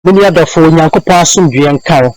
Many other for Yankopa Sumbi and cow.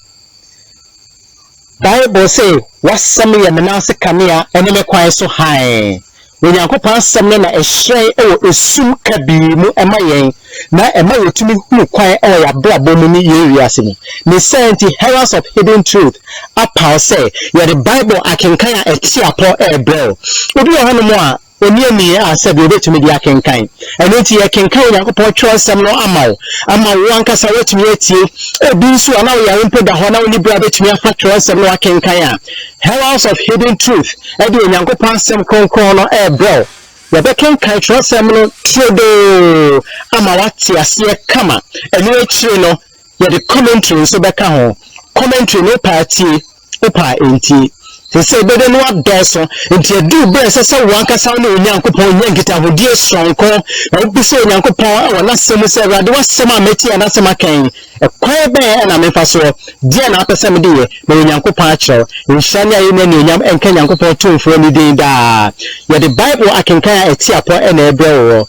Bible say, what's some and announce Kania and then acquire so high. When Yankopa Samna a stray or a sum cabi mu emaye, na emaye to me who quiet or a blabbo many areas in the sainty heralds of hidden truth. Up how say, you're the Bible I can kind of tear poor air bro. Would you have more? When you me, I said, you to me, the Akin kind. And it's your King Kind of portray some no ammo. I'm a one cast away to me, a beast who are now your input the honor only brother to me a factor some no Akin Kaya. Heralds of hidden truth. I do young pass some corner air bro. The Becking Kai trust some no Tiodo. I'm a watty, I see a comma. And no chino, you're the commentary so back home. Commentary no party, opa ain't. They say, but then what does into a do breast as a one cast on Yankopon Yankita with dear strong call. I would be saying Yankopon or not some say, I do some meti and that's my cane. A quiet bear and I'm if I saw dear not a summer day, no Yankopacho, in Shania Yam and Ken Yankopo too for any day da. Yet the Bible I can carry a tiapo and a bro.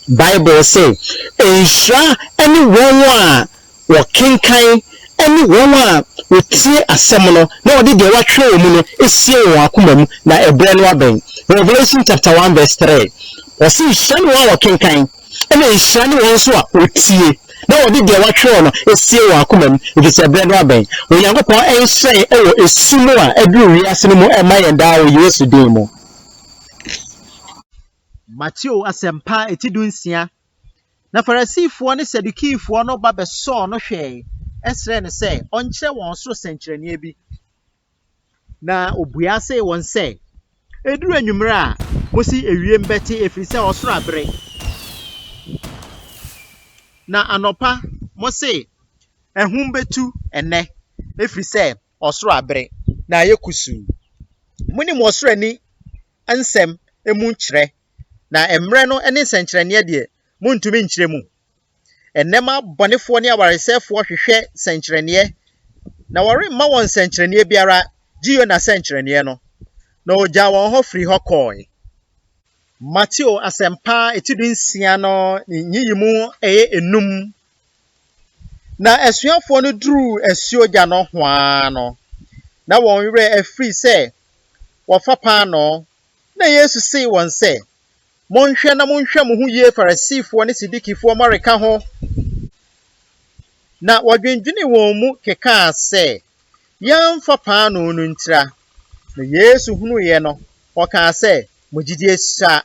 Bible say, a sha any one or king kind. Any woman with see a seminal, no, did the watch woman is see Wakumum, na a brand wabbing. Revelation chapter 1, verse 3. Or see Shan Wawa King Kind, and a Shan Wanswa with see. No, did the watch woman is see Wakumum, if it's a brand wabbing. When you go and say, oh, it's similar, a brewery as no more am I and thou used to demo. Matthew asempa etidunsia. Na Pharisee ne Sadduceefo no ba beso no hwe. Esre ne say onkyere won soro senkyerenie bi. Na obua say won say eduru anwumre a mosi ewiem beti efiri say osoro abre. Na anopa mo say ehum betu ene efiri say osoro abre na yekusu. Muni mo osoro ani ansem emu nkyere na emre no ene senkyerenie de muntumi nkyere mu. Enema bonefo ne awaresefo hwehwe senkyerenie na wore ma won senkyerenie biara giyo na senkyerenie no na oja won ho firi ho koi. Matthew asempa etidunsia no nyiyimu enum na asuafo no duru asuoja no hwa no na won were afiri se wofa pa no na Yesu sei won se monhwe na monhwe mo hu ye Farisifo ne Sidikifo mareka ho na wadwendwene won mu keka se yamfa pa no no ntira na Yesu hunu ye no oka se mogidi esa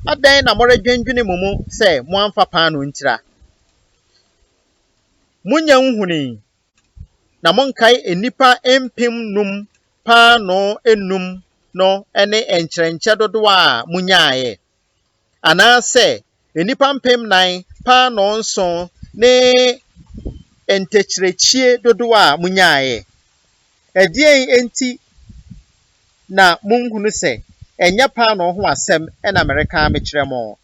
adan na moredwendwene mu se mo amfa pa no ntira munya nhuni na monkai enipa empem num pa no enum no ene enkyerɛnkyɛ dodo a munyaaye ana se enipa mpem nan pa no nso ne entekyerɛkyie dodo a munyaaye ɛdeɛn enti na munhunu se enya pa no ho asɛm ɛna Amerika mekyerɛ mo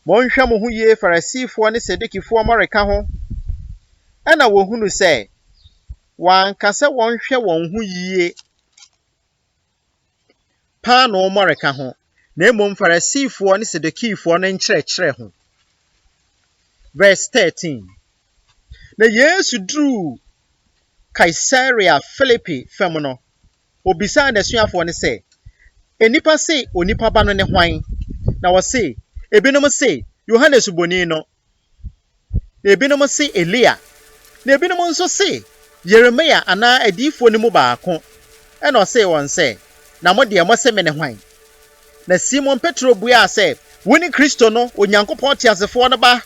monhwɛ mo ho yie Farisifo ne Sadukifo mareka ho ɛna wohunu se wankasa wonhwɛ won ho yie pa no mareka ho na emom Farisifo ne Sadukifo no nkyerɛkyerɛ ho. Verse 13. Na Yesu duru Caesarea Philippi fam no obisa na suafo ne se enipa se onipa ba no ne hwan na wo se ebinom se Yohanes boni no na ebinom se Elia na ebinom nso se Yeremia ana adifo ne mu baako ɛna o se won se na mo de mo se me ne hwan na Simon Petro bua se woni Kristo no Onyankopɔn tiasefo no ba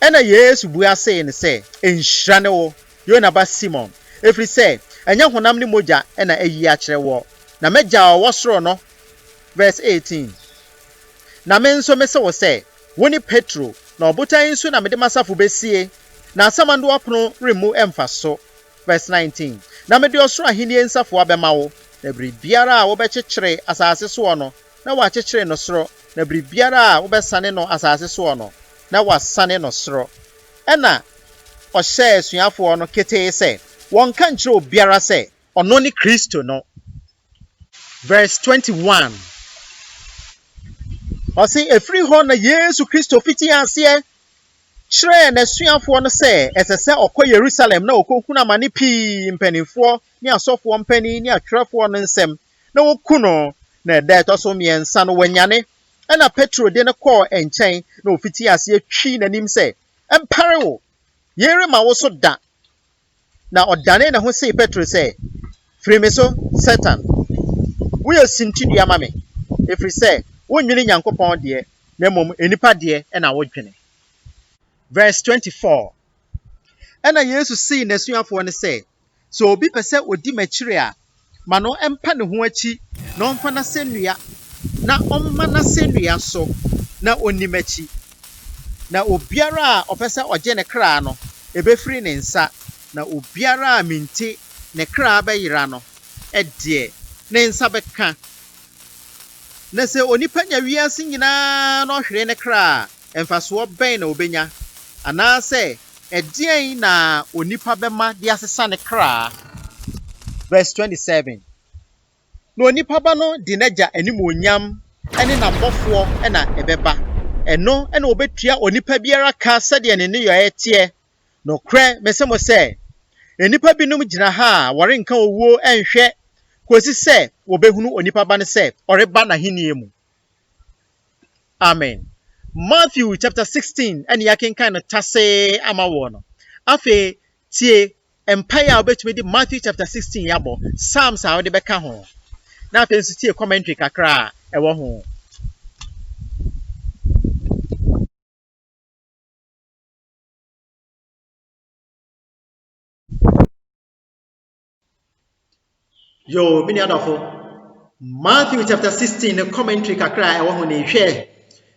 ɛna Yesu bua se ne se enhyira ne wo Yona ba Simon efiri se enya honam ne moja ɛna ayi akyerɛ wo na megya wo soro no. Verse 18. Na me nso me se wo se woni Petro na obotan nso na me de masafo besie na asamando apono remu emfa so. Verse 19. Na me de osoro ahenie nsafo abema wo na biribiara a wo bekyekere asase so no na wa kyekere no soro na biribiara a wo besane no asase so no na wasane no soro ɛna ɔhyɛ suafo no kete se won kan kyerɛ obiara se ɔno ne Kristo no. Verse 21. Ɔse efiri hɔ na Yesu Kristo fiti aseɛ kyerɛ n'asuafoɔ no sɛ ɛsɛ sɛ ɔkɔ Yerusalem na ɔkɔhunu amane pii mpanimfoɔ ne asɔfoɔ mpanin ne atwerɛfoɔ no nsɛm na wɔku no na ɛda ɛtɔ so mmiɛnsa no wanyane ɛna Petro de no kɔɔ nkyɛn na ofiti ase atwi n'anim sɛ ɛmpare wo yɛrema wo so da na ɔdane ne ho see Petro sɛ firi me so Satan woyɛ sintidua ma me ɛfiri sɛ wonnwene Nyankopɔn deɛ na mmom enipa deɛ ɛna wodwene. Verse 24. Ɛna Yesu sii n'asuafoɔ no sɛ sɛ obi pɛ sɛ odi m'akyiri a ma no ɛmpa ne ho akyi na ɔmfa n'asɛnnua na ɔmma n'asɛnnua so na onni m'akyi na obiara a ɔpɛ sɛ ɔgye ne kra no ɛbɛfiri ne nsa na obiara a minti ne kra bɛyera no ɛdeɛ ne nsa bɛka na sɛ onipa nya wiase nyinaa na ɔhwere ne kra a ɛmfasoɔ bɛn na obenya anaasɛ ɛdeɛn na onipa bɛma de asesa ne kra. Verse 27. Na onipa ba no de n'agya animuonyam ɛne n'abɔfoɔ ɛna ɛbɛba ɛno ɛna obetua onipa biara ka sɛdeɛ ne nneyɛe teɛ nokorɛ mese mo sɛ enipa binom gyina ha a wɔrenka owuo ɛnhwɛ kosi sɛ wɔbɛhunu onipa ba no sɛ ɔreba n'ahenni mu. Amen. Matthew chapter 16 ɛne yɛakenkan no tasee ama wɔ no. Afei tie empire a wobɛtumi de Matthew chapter 16 yɛabɔ Psalms a wɔde bɛka ho na afei nso tie commentary kakra a ɛwɔ ho. Yo, mini adofo. Matthew chapter 16 the commentary kakra ɛwɔ ho ne hwɛ.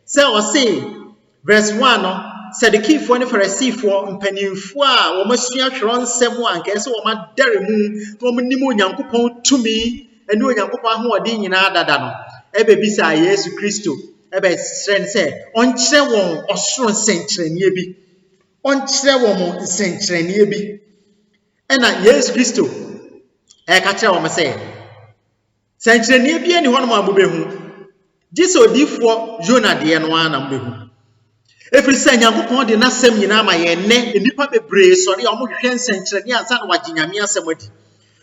Sɛ ɔse verse 1 no Sadukifoɔ ne Farisifoɔ mpanimfoɔ a wɔmasua hwerɛ nsɛm a anka sɛ wɔmadare mu na wɔnim Onyankopɔn tumi ɛne Onyankopɔn ahoɔden nyinaa dada no ɛbɛbisa Yesu Kristo ɛbɛsrɛ no sɛ ɔnkyerɛ wɔn ɔsoro nsɛnkyerɛnneɛ bi ɔnkyerɛ wɔn nsɛnkyerɛnneɛ bi ɛna Yesu Kristo ɛka kyerɛ wɔn sɛ nsɛnkyerɛnneɛ bi ani hɔ nom a mobɛhu gye sɛ odiyifoɔ Yona deɛ no ara na mobɛhu. Ɛfiri sɛ Nyankopɔn de n'asɛm nyinaa ma yɛn nnɛ nnipa bebree sɔre a wɔhwehwɛ nsɛnkyerɛnneɛ ansa na wɔagye Nyame asɛm adi.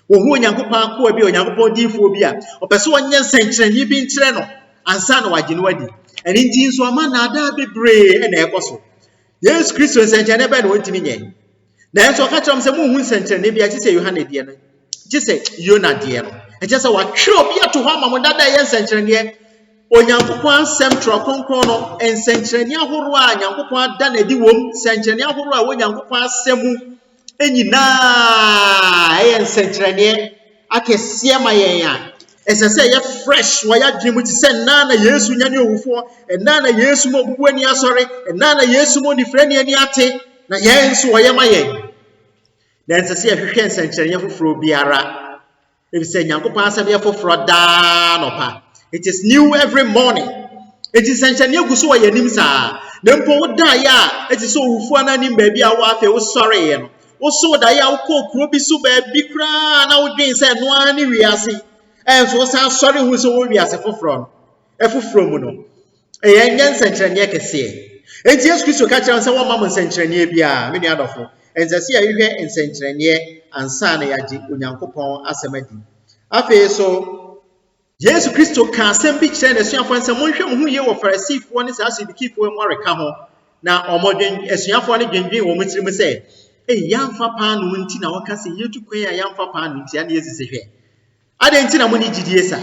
Wɔhu Onyankopɔn akoa bi Onyankopɔn diyifoɔ bi a ɔpɛ sɛ wɔnyɛ nsɛnkyerɛnneɛ bi nkyerɛ no ansa na wɔagye no adi. Ɛno nti nso ama nnaadaa bebree ɛna ɛkɔ so. Yesu Kristo nsɛnkyerɛnneɛ bɛɛ na wɔntumi nyɛ. Na ɛnso ɔka kyerɛ m sɛ monhu nsɛnkyerɛnneɛ bi agye sɛ Yohane deɛ no gye sɛ Yona deɛ no. Ɛkyɛ sɛ wɔatwerɛ obi ato hɔ ama mo dada ɛyɛ nsɛnkyerɛnneɛ. Onyankopɔn asɛm twerɛ kronkron no nsɛnkyerɛnneɛ ahoroɔ a Nyankopɔn ada n'adi wom nsɛnkyerɛnneɛ ahoroɔ a Onyankopɔn asɛm mu nyinaa ɛyɛ nsɛnkyerɛnneɛ akɛseɛ ma yɛn a ɛsɛ sɛ ɛyɛ fresh wɔ yɛadwene mu te sɛ nnaa na Yesu nyane owufoɔ nnaa na Yesu ma obubu ani asɔre nnaa na Yesu ma onifirani ani ate na yɛn nso wɔyɛ ma yɛn na ɛnsɛ sɛ yɛhwehwɛ nsɛnkyerɛnneɛ foforɔ biara ɛfisɛ Nyankopɔn asɛm yɛ foforɔ daa nɔpa. It is new every morning. It is nsɛnkyerɛnneɛ gu so wɔ yɛnim saa na mpo wodaeɛ a ɛte sɛ owufoɔ no anim baabi a wɔ afei wosɔreeɛ no woso daeɛ a wokɔɔ kuro bi so baabi koraa na wodwen sɛ ɛno ara ne wiase ɛnso wosan sɔre hu sɛ wɔ wiase foforɔ no ɛfoforɔ mu no ɛyɛ nyɛ nsɛnkyerɛnneɛ kɛseɛ. Enti Yesu Kristo ka kyerɛ sɛ wɔma mo nsɛnkyerɛnneɛ biara me nua adɔfo ɛnsɛ sɛ yɛhwehwɛ nsɛnkyerɛnneɛ ansa na yɛagye Onyankopɔn asɛm adi. Afei so Yesu Kristo ka asɛm bi kyerɛ n'asuafoɔ sɛ monhwɛ mo ho yie wɔ Farisifoɔ ne saa Sadukifoɔ mu areka ho na ɔmɔdwen asuafoɔ no dwendwen wɔ mo tirim sɛ yɛamfa paano nti na wɔka sɛ yɛtu kwan a yɛamfa paano nti ana yɛsisi hwɛ adɛn nti na mo ne gyidie saa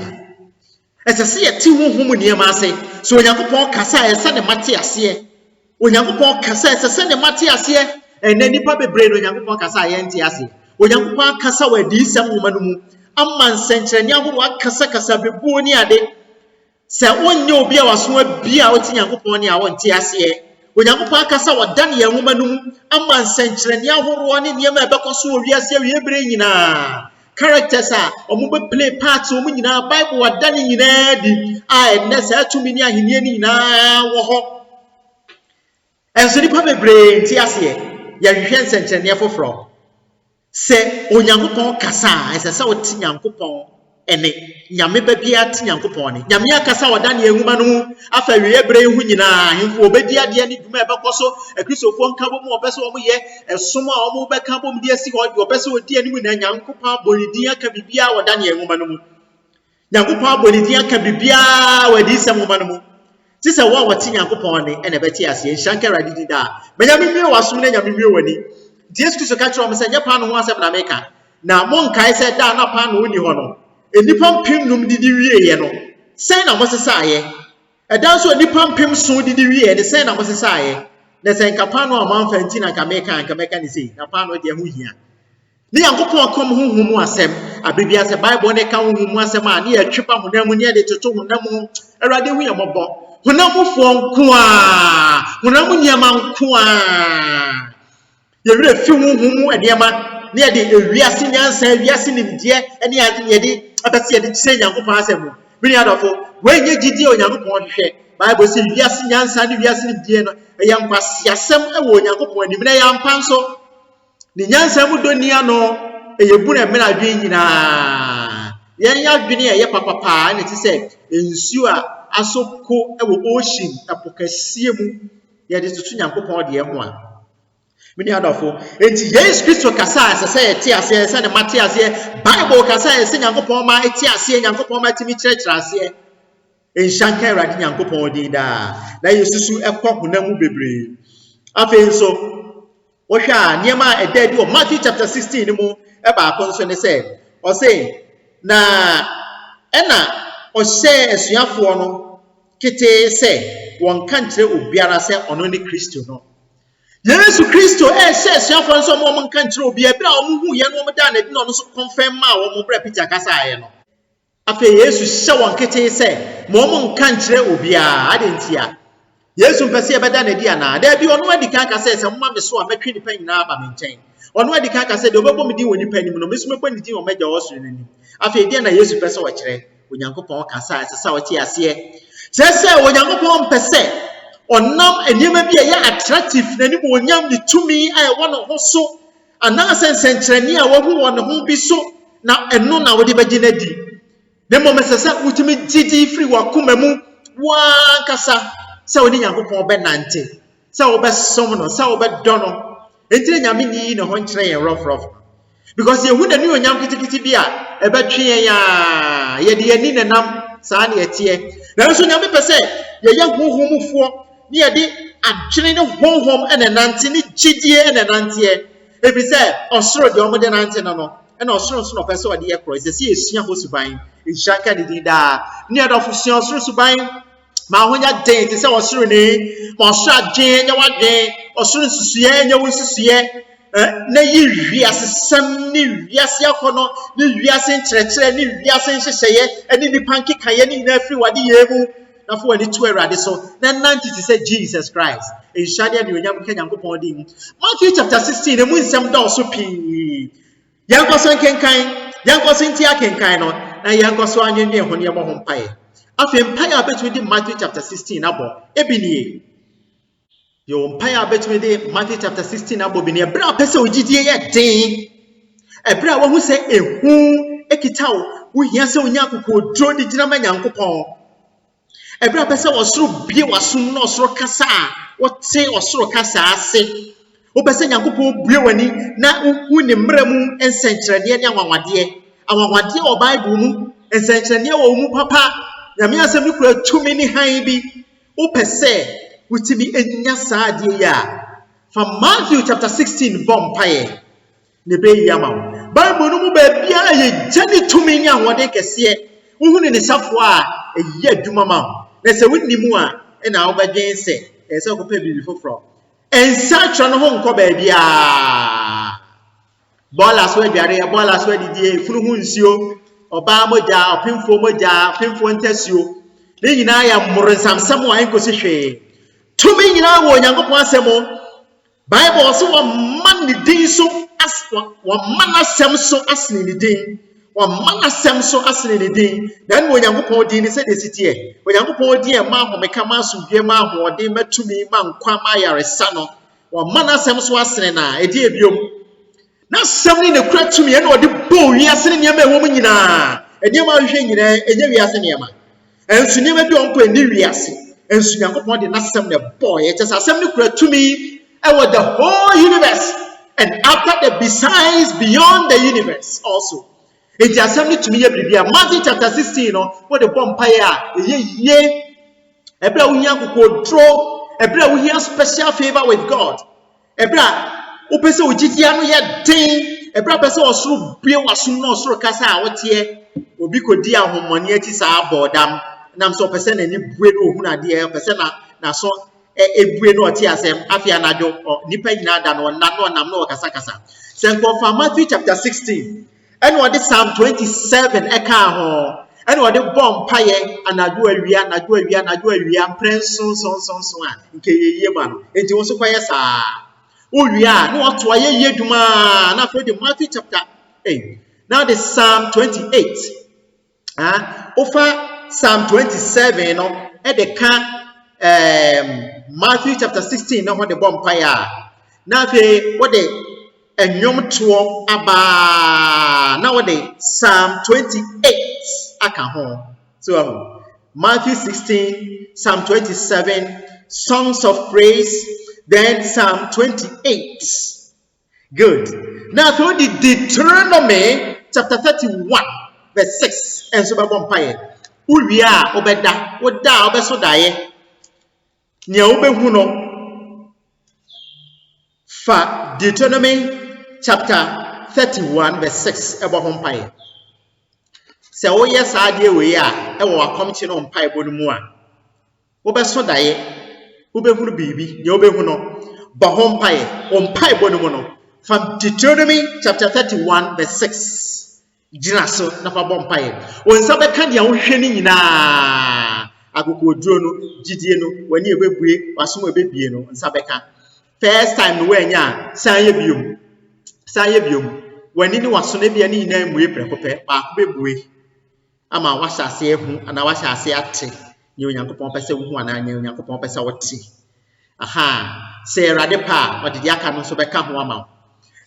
ɛsɛ sɛ yɛte honhom nneɛma ase so Onyankopɔn kasa a ɛsɛ ne mate aseɛ Onyankopɔn kasa ɛsɛ sɛ ne mate aseɛ ɛnɛ nipa bebree no Onyankopɔn kasa a yɛnte ase Onyankopɔn kasa wɔ adiyisɛm nwoma no mu ama nsɛnkyerɛnneɛ ahorow akasakasa bebuo ne ade sɛ wonyɛ obi a waso abi a wote Nyankopɔn ne a wonte aseɛ Onyankopɔn akasa wɔ dan yɛn nwoma no mu ama nsɛnkyerɛnneɛ ahorow ne nneɛma a ɛbɛkɔ so wɔ wiase awie bere nyinaa characters a ɔmo bɛ play parts ɔmo nyinaa Bible wɔ dan nyinaa di a ɛnnɛ saa tumi ne ahenni ne nyinaa wɔ hɔ ɛnso nipa bebree nte aseɛ yɛhwehwɛ nsɛnkyerɛnneɛ foforɔ sɛ Onyankopɔn kasa a ɛsɛ sɛ wote Nyankopɔn ene nyame ba bia ti Nyankopɔn ne nyame akasa wada ne ehuma no afa wie bre hu nyina hemfo obedi ade ne dwuma ebekoso akristofo nka bo mu opese wo ye esom a wo beka bo mu de asi ho opese odi ani mu na Nyankopɔn abonidi aka bibia wada ne ehuma no mu Nyankopɔn abonidi aka bibia wadi sem huma no mu ti se wo wati Nyankopɔn ne ene beti ase nhyanka radidi da menyame mi wasom ne nyame mi wani Jesus Kristo ka kire o se nya pa no ho asem na meka na mo nkae se da na pa no ni ho no enipa mpem num didi wie ye no sen na mo sesa aye edan so enipa mpem so didi wie ye de sen na mo sesa aye na sen kapa no amanfa nti na kameka ni sei na pa no de ho hia ni Nyankopɔn kom honhom asem abibia se Bible ne ka honhom asem a ne atwepa honam ne de toto honam Awurade hu yamobɔ honam fo nko a honam niam nko a yewre fi honhom eniema ne de ewiase nyansa ewiase nimdie ene ade ne de abese ye de kire Nyankopɔn asem bini adofo wenye gidi o Nyankopɔn hwehwe Bible say wiase nyansa ne wiase nimdie no eya nkwase asem ewo Nyankopɔn anim na ya mpan so ni nyansa mu donia no eyebu na mena adwen nyina yen ya adwene eye papapa na ti se ensu a asoko ewo ocean apokasie mu ye de tutu Nyankopɔn de ho a mini adofo enti Jesus Kristo kasa asese eti ase se ne mate ase Bible kasa ese Nyankopɔn ma eti ase Nyankopɔn ma timi kyerɛkyerɛ ase enshanka Awurade Nyankopɔn din da na Yesusu ekɔ honamu bebre afen so wohwa a niema edadi o Matthew chapter 16 mu e ba akon so ne se o say na ena o hye esuafo no kete se won kan kyerɛ obiara se ono ne Kristo no Yesu Kristo hye esuafo nso mo kan kyerɛ obiara bra o hu ye no mo da na bi no so confirm ma wo mo bra Peter kasa aye no afa Yesu hye won kete se mo kan kyerɛ obiara adentia Yesu mpese ebeda na di ana da bi ono adi kan kasa se mma me so a metwe nipa nyina aba me nkyɛn ono adi kan kasa de obebo me di woni pa nim no me so mekɔ ni di o megya wo so ni afa edi na Yesu pese wo kyerɛ Onyankopɔn kasa asesa wo tie ase sese Onyankopɔn mpese onam eniema bi ye attractive na ni mo onyam ni tumi a wo no ho so ana sensenkyerɛni a wo hu wo no ho bi so na eno na wo de bagye na di de mo mesesa wutumi gidi free wa kuma mu wa kasa sa woni Nyankopɔn be nante sa wo be som no sa wo be do no entire nyame ni na ho nkyerɛ yɛ rough because yehu na ni onyam kitikiti bi a e be twe ya ye de ani nanam saa na etie na nso nyame pese ye ye honhomfo ni ye de adwene ne honhom ene nante ni gidie ene nante e bi se osoro de omo de nante no ena osoro so no pese wo de ye kro se esua ho suban ehyanka de da ni adofo sua osoro suban ma honya den te se osoro ni ma osoro adwen nya wadwen osoro susuye nya wosusuye na yi wiase sam ni wiase akono ni wiase nkyerɛkyerɛ ni wiase nhyehyɛye eni ni pankekaye ni na afiri wade yemu na fo ani to Awurade so na nanti te se Jesus Christ enhyade ade onyam ka Nyankopɔn din Matthew chapter 16 emu nsɛm da so pii yankoso kenkan yankoso ntia kenkan no na yankoso anwenwe ho ne mo ho mpae afi mpae a betumi di Matthew chapter 16 abo ebinie yo mpae a betumi di Matthew chapter 16 abo binie bra pese ogidie ye den ebra wo hu se ehu ekitawo wo hia se onya kokodro di gina ma Nyankopɔn ebra pese wo soro bie wasum na osoro kasa wo te osoro kasa ase wo pese Nyankopɔn bue wani na hu ne mramu ensenkyerede ne awawade o Bible mu ensenkyerede wo mu papa nyame asem ni kura tumi ni han bi wo pese wutimi enya saade ya from Matthew chapter 16 bompaye ne be yama Bible no mu ba bia ye jani tumi ni ahode kese wo hu ne safo a eyi adwuma ma na se wonni mu a na wo badwen se ese ko pa bi foforo ensa twa no ho nkɔ ba bia bola so aduare bola so adidie funu hu nsio oba moja opemfo moja opemfo ntasio ne nyina ya mmornsamsam a enkosi hwe tumi nyina wo Nyankopɔn asɛm Bible so wo man ni din so wo man asɛm so asene ni din wo man asɛm so asene ni din na wo Nyankopɔn din ni sɛ de sitie wo Nyankopɔn din e ma homeka ma asomdwe ma ahoɔden matumi ma nkwa ma yaresa no wo man asɛm so asene na edi ebiom na asɛm ni ne kura tumi e na ɔde bo wiase ne nneɛma ɛwɔ mu nyinaa enema hwe nyina enye wiase nema ensu nema bi onko eni wiase ensu Nyankopon de nasem na boy it is asem ni kura tumi with the whole universe and after the besides beyond the universe also it is asem ni tumi ye bibia Matthew chapter 16 no what the bompire ye ebra wo hia kokodro ebra wo hia special favor with God ebra wo pese wo gigia no ye den ebra pese osoro bie wasum no osoro kasa a wote obi kodi ahomoni ati sa abodam nam so pese na ni bue no ohunu ade pese na so ebue no oti asem afia najo nipa nyina da no nam no kasa kasa senko fa Matthew chapter 16 and what Psalm 27 eka ho and what the bomb paye anadu awia prenson son a nke yeye ma no enti wo so kwaye sa owia no oto aye yeduma na for the Matthew chapter 8 now the Psalm 28 over Psalm 27 no e de ka Matthew chapter 16 no what the bomb paye na fe what the enyom to aba na what the Psalm 28 aka ho so Matthew 16 Psalm 27 songs of praise then Psalm 28 good now for the Deuteronomy chapter 31 verse 6 and so bompire uwia obeda oda obeso dae nia obehu no fa Deuteronomy chapter 31 verse 6 ebo bompire se wo ye saade we a e wo akomchi no mpai bo no mu a wo beso dae wo behunu bibi nia obehu no ba hompai o mpai bo no mu no from Deuteronomy chapter 31 verse 6 gina so na fa bompai wonsa be ka dia wo hwe ni nyina agogoduro no gidie no wani ebebue wasom ebebie no nsa be ka first time no wanya san ye biom wani ni waso na bia ni nyina mue prekope ba ko bebue ama wahase ehu ana wahase ate ni Onyankopon pese hu ana nya Onyankopon pese wote aha se rade pa odidi aka no so be ka ho ama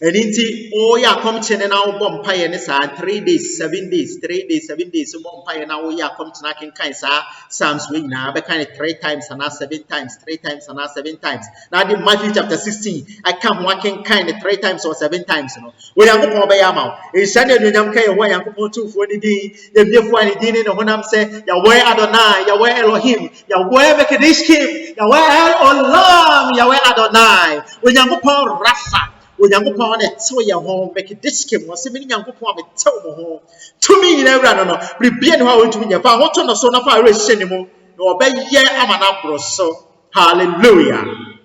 Eninti o ya come chene na wo bom paye ne sa 3 days 7 days 3 days 7 days so bom paye na wo ya come chena ken kan sa Psalms we na be kan 3 times and 7 times 3 times and 7 times now the Matthew chapter 16 I come working kind 3 times or 7 times no wo Yankopon be ya ma e sane anunyam kan ye wo Yankopon tufo ni din ye biefo ani din ne honam se Yahweh Adonai Yahweh Elohim Yahweh Mekadishkim Yahweh El Olam Yahweh Adonai wo Yankopon Rafa Onyankopon na tewo ye ho Mekadishkim wo se mini Nyankopon me tewo mo ho tumi nyina awura no bibie ne ho a wotumi nya fa hoto no so na fa awura hye ne mu na obeye amana boro so hallelujah.